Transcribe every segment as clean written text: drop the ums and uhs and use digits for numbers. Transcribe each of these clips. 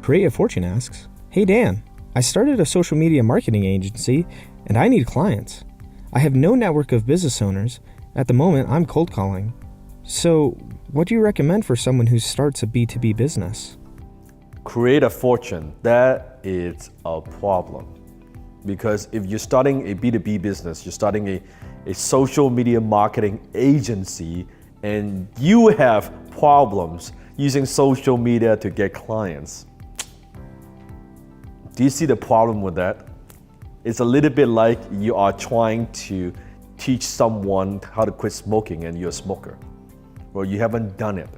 Create a Fortune asks, "Hey Dan, I started a social media marketing agency and I need clients. I have no network of business owners. At the moment, I'm cold calling. So, what do you recommend for someone who starts a B2B business?" Create a fortune, that is a problem. Because if you're starting a B2B business, you're starting a social media marketing agency, and you have problems using social media to get clients. Do you see the problem with that? It's a little bit like you are trying to teach someone how to quit smoking and you're a smoker. Well, you haven't done it.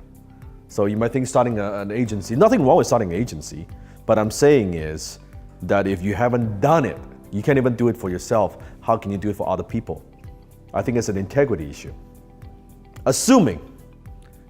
So you might think starting an agency, nothing wrong with starting an agency, but I'm saying is that if you haven't done it, you can't even do it for yourself, how can you do it for other people? I think it's an integrity issue. Assuming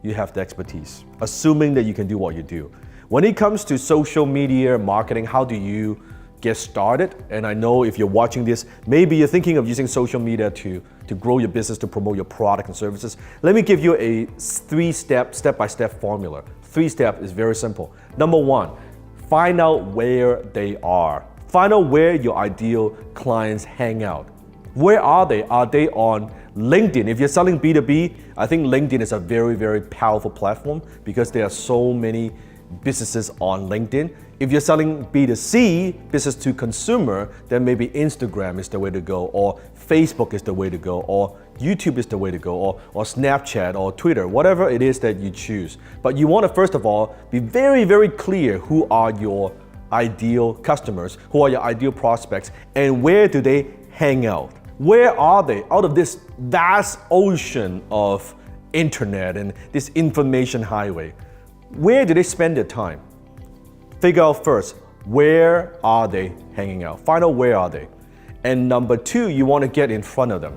you have the expertise, assuming that you can do what you do. When it comes to social media marketing, how do you get started? And I know if you're watching this, maybe you're thinking of using social media to grow your business, to promote your product and services. Let me give you a step-by-step formula. 3 steps is very simple. Number 1, find out where they are. Find out where your ideal clients hang out. Where are they? Are they on LinkedIn? If you're selling B2B, I think LinkedIn is a very, very powerful platform because there are so many businesses on LinkedIn. If you're selling B2C, business to consumer, then maybe Instagram is the way to go, or Facebook is the way to go, or YouTube is the way to go, or Snapchat or Twitter, whatever it is that you choose. But you want to first of all be very, very clear who are your ideal customers, who are your ideal prospects, and where do they hang out? Where are they out of this vast ocean of internet and this information highway? Where do they spend their time? Figure out first, where are they hanging out? Find out where are they. And number 2, you want to get in front of them.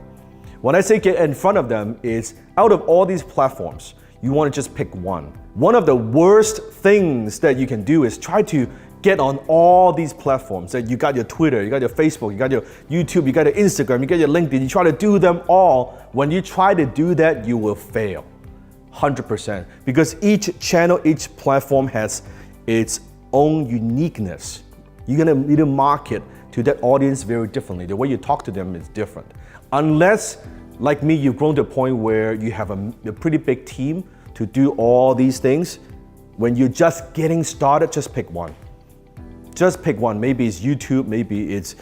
When I say get in front of them, is out of all these platforms, you want to just pick one. One of the worst things that you can do is try to get on all these platforms. That you got your Twitter, you got your Facebook, you got your YouTube, you got your Instagram, you got your LinkedIn. You try to do them all. When you try to do that, you will fail. 100%. Because each channel, each platform has its own uniqueness. You're gonna need to market to that audience very differently. The way you talk to them is different. Unless, like me, you've grown to a point where you have a pretty big team to do all these things. When you're just getting started, just pick one. Just pick one. Maybe it's YouTube, maybe it's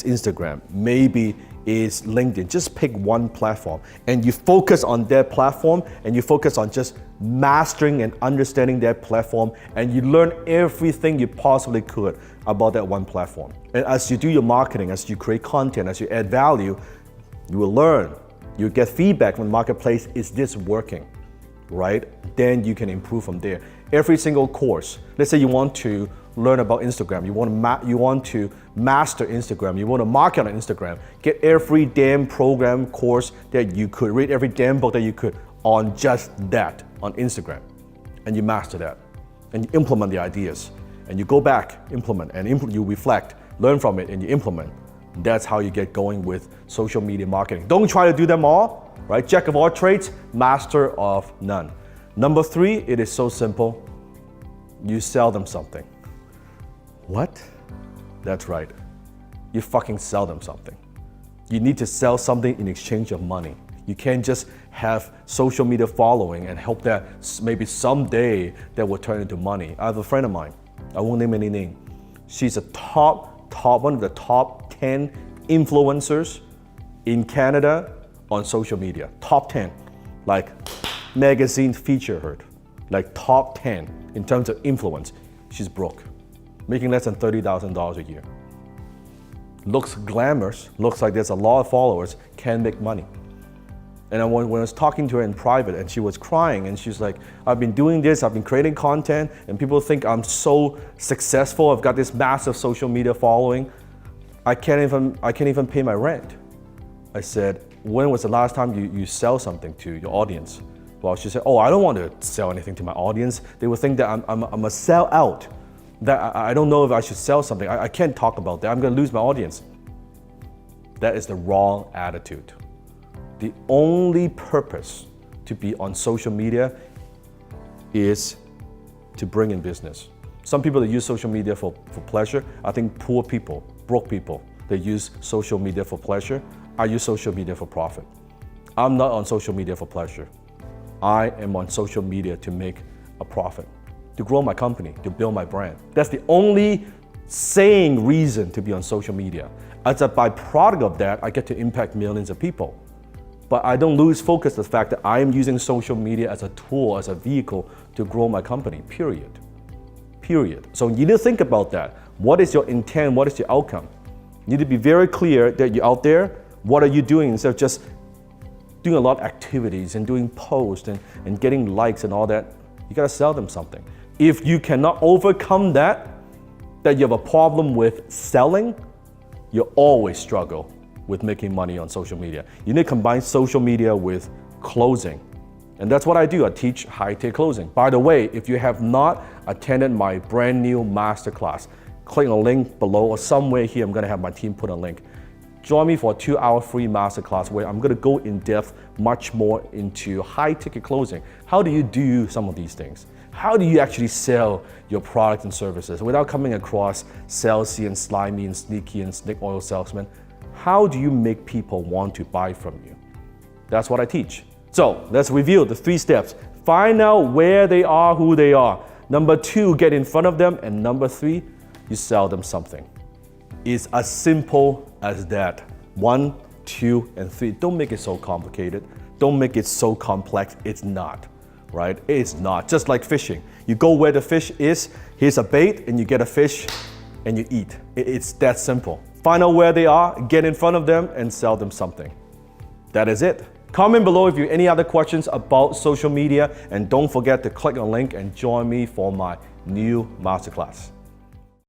Instagram, maybe it's LinkedIn. Just pick one platform and you focus on that platform and you focus on just mastering and understanding that platform, and you learn everything you possibly could about that one platform. And as you do your marketing, as you create content, as you add value, you will learn. You get feedback from the marketplace, is this working, right? Then you can improve from there. Every single course, let's say you want to learn about Instagram, you want to master Instagram, you want to market on Instagram, get every damn program course that you could, read every damn book that you could on just that on Instagram, and you master that, and you implement the ideas, and you go back, implement, and you reflect, learn from it, and you implement. That's how you get going with social media marketing. Don't try to do them all, right? Jack of all trades, master of none. Number 3, it is so simple. You sell them something. What? That's right. You fucking sell them something. You need to sell something in exchange of money. You can't just have social media following and hope that maybe someday that will turn into money. I have a friend of mine, I won't name any name. She's one of the top 10 influencers in Canada on social media. Top 10. Like magazine feature her. Like top 10 in terms of influence. She's broke. Making less than $30,000 a year. Looks glamorous, looks like there's a lot of followers, can't make money. And when I was talking to her in private and she was crying and she's like, I've been doing this, I've been creating content and people think I'm so successful, I've got this massive social media following, I can't even pay my rent. I said, when was the last time you sell something to your audience? Well, she said, oh, I don't want to sell anything to my audience. They will think that I'm a sellout, that I don't know if I should sell something. I can't talk about that, I'm gonna lose my audience. That is the wrong attitude. The only purpose to be on social media is to bring in business. Some people that use social media for pleasure. I think poor people, broke people, they use social media for pleasure. I use social media for profit. I'm not on social media for pleasure. I am on social media to make a profit, to grow my company, to build my brand. That's the only sane reason to be on social media. As a byproduct of that, I get to impact millions of people. But I don't lose focus on the fact that I am using social media as a tool, as a vehicle to grow my company, period. So you need to think about that. What is your intent? What is your outcome? You need to be very clear that you're out there. What are you doing instead of just doing a lot of activities and doing posts and getting likes and all that? You gotta sell them something. If you cannot overcome that you have a problem with selling, you always struggle with making money on social media. You need to combine social media with closing. And that's what I do. I teach high-ticket closing. By the way, if you have not attended my brand new masterclass, click on the link below or somewhere here. I'm gonna have my team put a link. Join me for a 2-hour free masterclass where I'm gonna go in depth much more into high-ticket closing. How do you do some of these things? How do you actually sell your product and services without coming across salesy and slimy and sneaky and snake oil salesman? How do you make people want to buy from you? That's what I teach. So let's review the 3 steps. Find out where they are, who they are. Number 2, get in front of them. And number 3, you sell them something. It's as simple as that. 1, 2, and 3. Don't make it so complicated. Don't make it so complex. It's not, right? It's not. Just like fishing. You go where the fish is, here's a bait, and you get a fish, and you eat. It's that simple. Find out where they are, get in front of them, and sell them something. That is it. Comment below if you have any other questions about social media, and don't forget to click on the link and join me for my new masterclass.